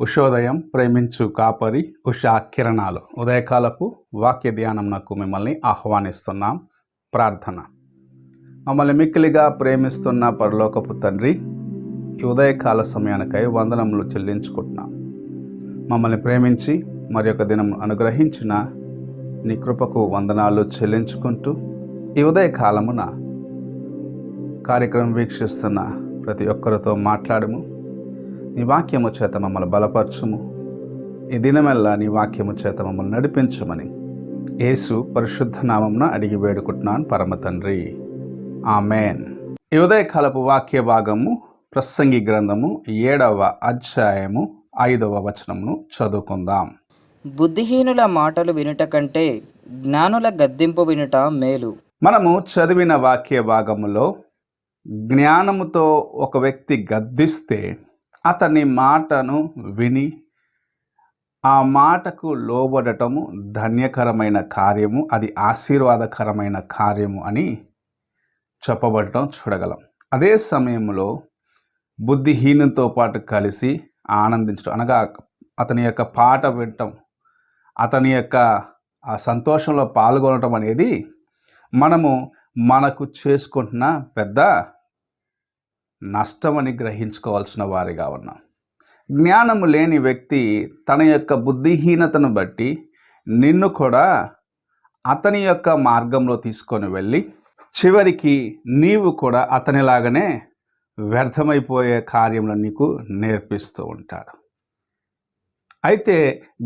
ఉషోదయం ప్రేమించు కాపరి ఉషా కిరణాలు ఉదయకాలపు వాక్య ధ్యానంనకు మిమ్మల్ని ఆహ్వానిస్తున్నాం. ప్రార్థన. మమ్మల్ని మిక్కిలిగా ప్రేమిస్తున్న పరలోకపు తండ్రి, ఈ ఉదయకాల సమయానికై వందనములు చెల్లించుకుంటున్నాం. మమ్మల్ని ప్రేమించి మరి ఒక దినం అనుగ్రహించిన నీ కృపకు వందనాలు చెల్లించుకుంటూ, ఈ ఉదయకాలమున కార్యక్రమం వీక్షిస్తున్న ప్రతి ఒక్కరితో మాట్లాడము. నీ వాక్యము చేత మమ్మల్ని బలపరచుము. ఈ దినమెల్లా నీ వాక్యము చేత మమ్మల్ని నడిపించమని యేసు పరిశుద్ధ నామమున అడిగి వేడుకుంటున్నాను పరమ తండ్రి, ఆమెన్. ఈ ఉదయకాలపు వాక్య భాగము ప్రసంగి గ్రంథము 7వ అధ్యాయము 5వ వచనమును చదువుకుందాం. బుద్ధిహీనుల మాటలు వినుట కంటే జ్ఞానుల గద్దింపు వినుట మేలు. మనము చదివిన వాక్య భాగములో జ్ఞానముతో ఒక వ్యక్తి గద్దిస్తే అతని మాటను విని ఆ మాటకు లోబడటము ధన్యకరమైన కార్యము, అది ఆశీర్వాదకరమైన కార్యము అని చెప్పబడటం చూడగలం. అదే సమయంలో బుద్ధిహీనుతో పాటు కలిసి ఆనందించడం, అనగా అతని యొక్క పాట వినటం, అతని యొక్క ఆ సంతోషంలో పాల్గొనటం అనేది మనకు చేసుకుంటున్న పెద్ద నష్టమని గ్రహించుకోవాల్సిన వారిగా ఉన్నాం. జ్ఞానము లేని వ్యక్తి తన యొక్క బుద్ధిహీనతను బట్టి నిన్ను కూడా అతని యొక్క మార్గంలో తీసుకొని వెళ్ళి చివరికి నీవు కూడా అతనిలాగానే వ్యర్థమైపోయే కార్యములను నీకు నేర్పిస్తూ ఉంటాడు. అయితే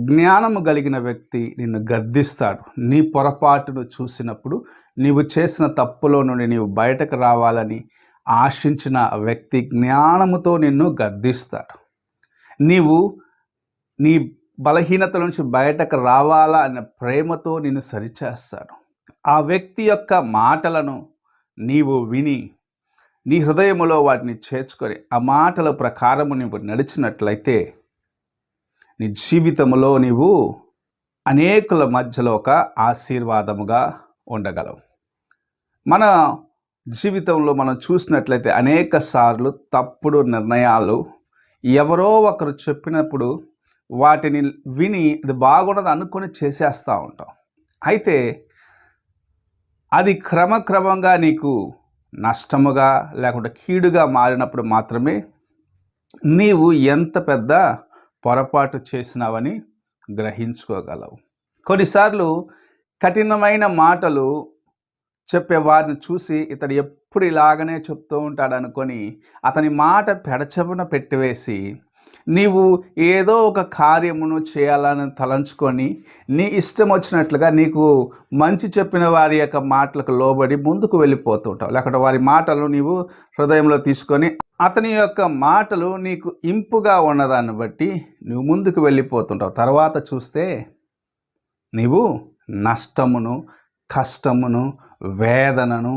జ్ఞానము కలిగిన వ్యక్తి నిన్ను గద్దిస్తాడు. నీ పొరపాటును చూసినప్పుడు నీవు చేసిన తప్పులో నుండి నీవు బయటకు రావాలని ఆశించిన వ్యక్తి జ్ఞానముతో నిన్ను గద్దిస్తాడు. నీవు నీ బలహీనత నుంచి బయటకు రావాలా అనే ప్రేమతో నిన్ను సరిచేస్తాడు. ఆ వ్యక్తి యొక్క మాటలను నీవు విని నీ హృదయములో వాటిని చేర్చుకొని ఆ మాటల ప్రకారము నీవు నడిచినట్లయితే నీ జీవితంలో నీవు అనేకుల మధ్యలో ఒక ఆశీర్వాదముగా ఉండగలవు. మన జీవితంలో మనం చూసినట్లయితే అనేక సార్లు తప్పుడు నిర్ణయాలు ఎవరో ఒకరు చెప్పినప్పుడు వాటిని విని అది బాగుండదు అనుకొని చేసేస్తూ ఉంటాం. అయితే అది క్రమక్రమంగా నీకు నష్టముగా లేకుంటే కీడుగా మారినప్పుడు మాత్రమే నీవు ఎంత పెద్ద పొరపాటు చేసినావని గ్రహించుకోగలవు. కొన్నిసార్లు కఠినమైన మాటలు చెప్పే వారిని చూసి ఇతడు ఎప్పుడు ఇలాగనే చెప్తూ ఉంటాడు అనుకొని అతని మాట పెడచెవిన పెట్టివేసి నీవు ఏదో ఒక కార్యమును చేయాలని తలంచుకొని నీ ఇష్టం వచ్చినట్లుగా నీకు మంచి చెప్పిన వారి యొక్క మాటలకు లోబడి ముందుకు వెళ్ళిపోతుంటావు. లేకపోతే వారి మాటలు నీవు హృదయంలో తీసుకొని అతని యొక్క మాటలు నీకు ఇంపుగా ఉన్నదాన్ని బట్టి నువ్వు ముందుకు వెళ్ళిపోతుంటావు. తర్వాత చూస్తే నీవు నష్టమును, కష్టమును, వేదనను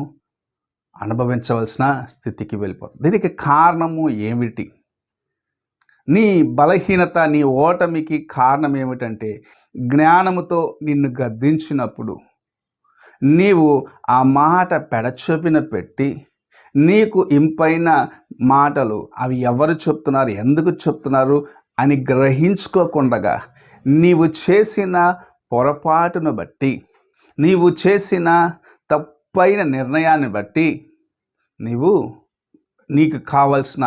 అనుభవించవలసిన స్థితికి వెళ్ళిపోతుంది. దీనికి కారణము ఏమిటి? నీ బలహీనత, నీ ఓటమికి కారణం ఏమిటంటే జ్ఞానముతో నిన్ను గద్దించినప్పుడు నీవు ఆ మాట పెడచెవిన పెట్టి నీకు ఇంపైన మాటలు అవి ఎవరు చెప్తున్నారు, ఎందుకు చెప్తున్నారు అని గ్రహించుకోకుండా నీవు చేసిన పొరపాటును బట్టి, నీవు చేసిన తప్పైన నిర్ణయాన్ని బట్టి నీకు కావలసిన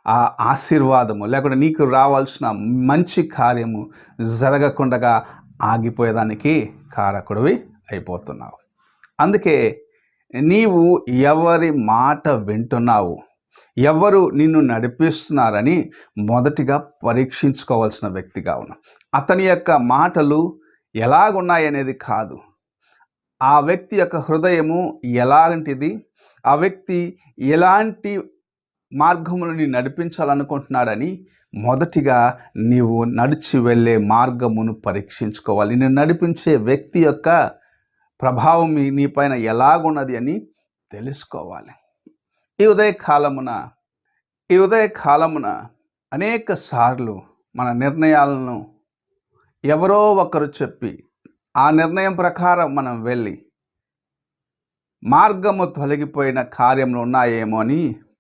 ఆ ఆశీర్వాదము లేకుంటే నీకు రావాల్సిన మంచి కార్యము జరగకుండా ఆగిపోయేదానికి కారకుడివి అయిపోతున్నావు. అందుకే నీవు ఎవరి మాట వింటున్నావు, ఎవరు నిన్ను నడిపిస్తున్నారని మొదటిగా పరీక్షించుకోవాల్సిన వ్యక్తిగా ఉన్నావు. అతని యొక్క మాటలు ఎలాగున్నాయనేది కాదు, ఆ వ్యక్తి యొక్క హృదయము ఎలాంటిది, ఆ వ్యక్తి ఎలాంటి మార్గములను నడిపించాలనుకుంటున్నాడని మొదటిగా నీవు నడిచి వెళ్ళే మార్గమును పరీక్షించుకోవాలి. నేను నడిపించే వ్యక్తి యొక్క ప్రభావం నీపైన ఎలాగున్నది అని తెలుసుకోవాలి. ఈ ఉదయకాలమున అనేక సార్లు మన నిర్ణయాలను ఎవరో ఒకరు చెప్పి ఆ నిర్ణయం ప్రకారం మనం వెళ్ళి మార్గము తొలగిపోయిన కార్యములు ఉన్నాయేమో అని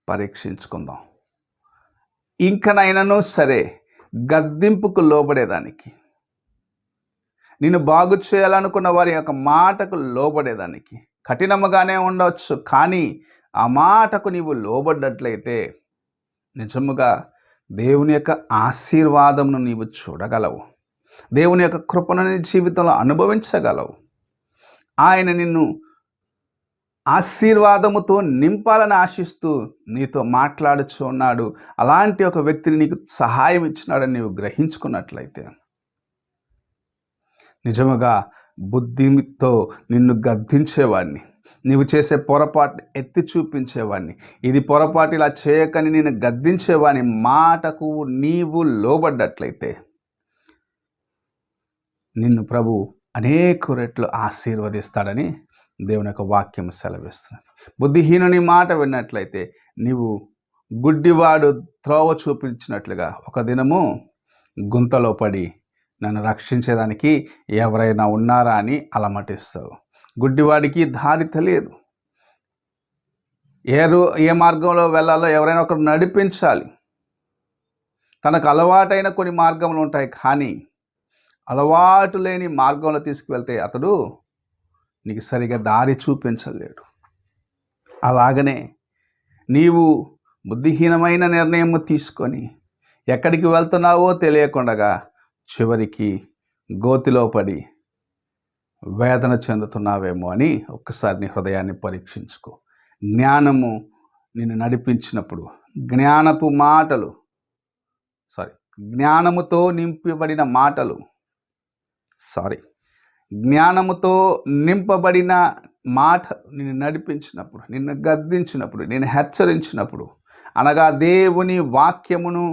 పరీక్షించుకుందాం. ఇంకనైనాను సరే గద్దింపుకు లోబడేదానికి, నిన్ను బాగు చేయాలనుకున్న వారి యొక్క మాటకు లోబడేదానికి. కఠినముగానే ఉండవచ్చు, కానీ ఆ మాటకు నీవు లోబడ్డట్లయితే నిజముగా దేవుని యొక్క ఆశీర్వాదమును నీవు చూడగలవు. దేవుని యొక్క కృపను నీ జీవితంలో అనుభవించగలవు. ఆయన నిన్ను ఆశీర్వాదముతో నింపాలని ఆశిస్తూ నీతో మాట్లాడుచు ఉన్నాడు. అలాంటి ఒక వ్యక్తిని నీకు సహాయం ఇచ్చినాడని నీవు గ్రహించుకున్నట్లయితే నిజముగా బుద్ధితో నిన్ను గద్దించేవాడిని, నీవు చేసే పొరపాటు ఎత్తి చూపించేవాడిని, ఇది పొరపాటు ఇలా చేయకని నేను గద్దించేవాడిని మాటకు నీవు లోబడ్డట్లయితే నిన్ను ప్రభు అనేక రెట్లు ఆశీర్వదిస్తాడని దేవుని యొక్క వాక్యం సెలవిస్తుంది. బుద్ధిహీనుని మాట విన్నట్లయితే నీవు గుడ్డివాడు త్రోవ చూపించినట్లుగా ఒక దినము గుంతలో పడి నన్ను రక్షించేదానికి ఎవరైనా ఉన్నారా అని అలమటిస్తావు. గుడ్డివాడికి దారి తెలియదు, ఏ మార్గంలో వెళ్ళాలో ఎవరైనా ఒకరు నడిపించాలి. తనకు అలవాటైన కొన్ని మార్గములు ఉంటాయి, కానీ అలవాటు లేని మార్గంలో తీసుకువెళ్తే అతడు నీకు సరిగా దారి చూపించలేడు. అలాగనే నీవు బుద్ధిహీనమైన నిర్ణయం తీసుకొని ఎక్కడికి వెళ్తున్నావో తెలియకుండా చివరికి గోతిలో పడి వేదన చెందుతున్నావేమో అని ఒక్కసారి నీ హృదయాన్ని పరీక్షించుకో. జ్ఞానము నిన్ను నడిపించినప్పుడు జ్ఞానముతో నింపబడిన మాటలు జ్ఞానముతో నింపబడిన మాట నిన్ను నడిపించినప్పుడు, నిన్ను గద్దించినప్పుడు, నిన్ను హెచ్చరించినప్పుడు, అనగా దేవుని వాక్యమును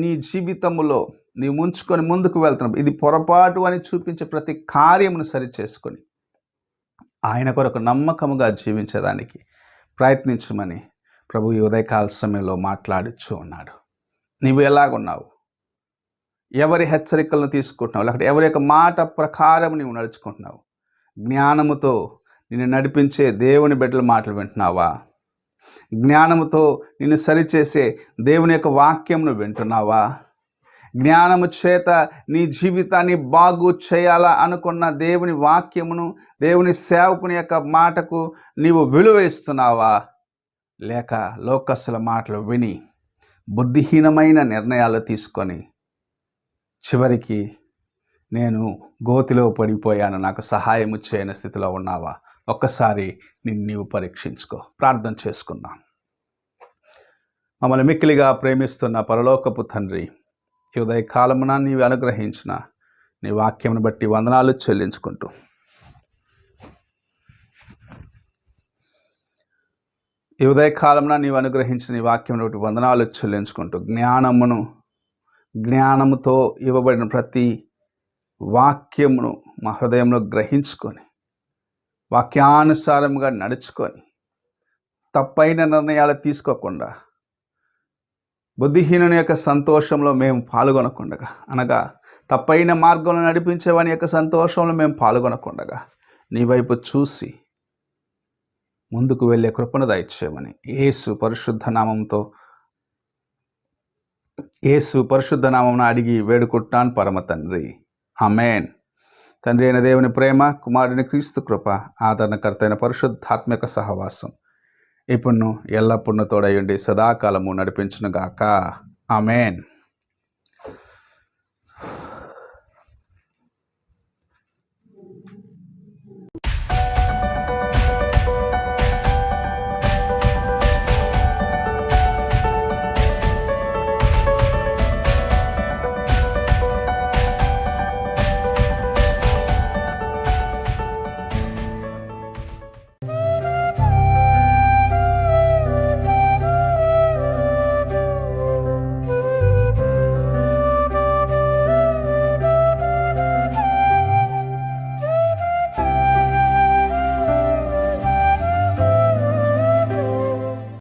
నీ జీవితములో నీవు ముంచుకొని ముందుకు వెళ్తున్నప్పుడు ఇది పొరపాటు అని చూపించే ప్రతి కార్యమును సరిచేసుకొని ఆయన కొరకు నమ్మకముగా జీవించడానికి ప్రయత్నించమని ప్రభు ఈ ఉదయకాల సమయంలో మాట్లాడుచూ ఉన్నాడు. నీవు ఎలాగున్నావు? ఎవరి హెచ్చరికలను తీసుకుంటున్నావు? లేకపోతే ఎవరి యొక్క మాట ప్రకారం నీవు నడుచుకుంటున్నావు? జ్ఞానముతో నిన్ను నడిపించే దేవుని బిడ్డల మాటలు వింటున్నావా? జ్ఞానముతో నిన్ను సరిచేసే దేవుని యొక్క వాక్యమును వింటున్నావా? జ్ఞానము చేత నీ జీవితాన్ని బాగు చేయాలా అనుకున్న దేవుని వాక్యమును, దేవుని సేవకుని యొక్క మాటకు నీవు విలువ ఇస్తున్నావా? లేక లోకస్తుల మాటలు విని బుద్ధిహీనమైన నిర్ణయాలు తీసుకొని చివరికి నేను గోతిలో పడిపోయాను, నాకు సహాయము చేయని స్థితిలో ఉన్నావా? ఒక్కసారి నీవు పరీక్షించుకో. ప్రార్థన చేసుకుందాం. మమ్మల్ని మిక్కిలిగా ప్రేమిస్తున్న పరలోకపు తండ్రి, ఈ ఉదయకాలమున నీవు అనుగ్రహించిన నీ వాక్యమును బట్టి వందనాలు చెల్లించుకుంటూ ఈ ఉదయకాలమున నీవు అనుగ్రహించిన నీ వాక్యమును బట్టి వందనాలు చెల్లించుకుంటూ జ్ఞానముతో ఇవ్వబడిన ప్రతి వాక్యమును మా హృదయంలో గ్రహించుకొని వాక్యానుసారంగా నడుచుకొని తప్పైన నిర్ణయాలు తీసుకోకుండా బుద్ధిహీనుని యొక్క సంతోషంలో మేము పాల్గొనకుండగా, అనగా తప్పైన మార్గంలో నడిపించేవాని యొక్క సంతోషంలో మేము పాల్గొనకుండగా నీ వైపు చూసి ముందుకు వెళ్ళే కృపను దయచేయమని యేసు పరిశుద్ధ నామమున అడిగి వేడుకుంటాను పరమ తండ్రి. ఆమేన్. తండ్రి అయిన దేవుని ప్రేమ, కుమారుని క్రీస్తు కృప, ఆదరణకర్త అయిన పరిశుద్ధాత్మక సహవాసం ఇప్పుడు ఎల్లప్పుడూ తోడయుండి సదాకాలము నడిపించునుగాక. ఆమేన్.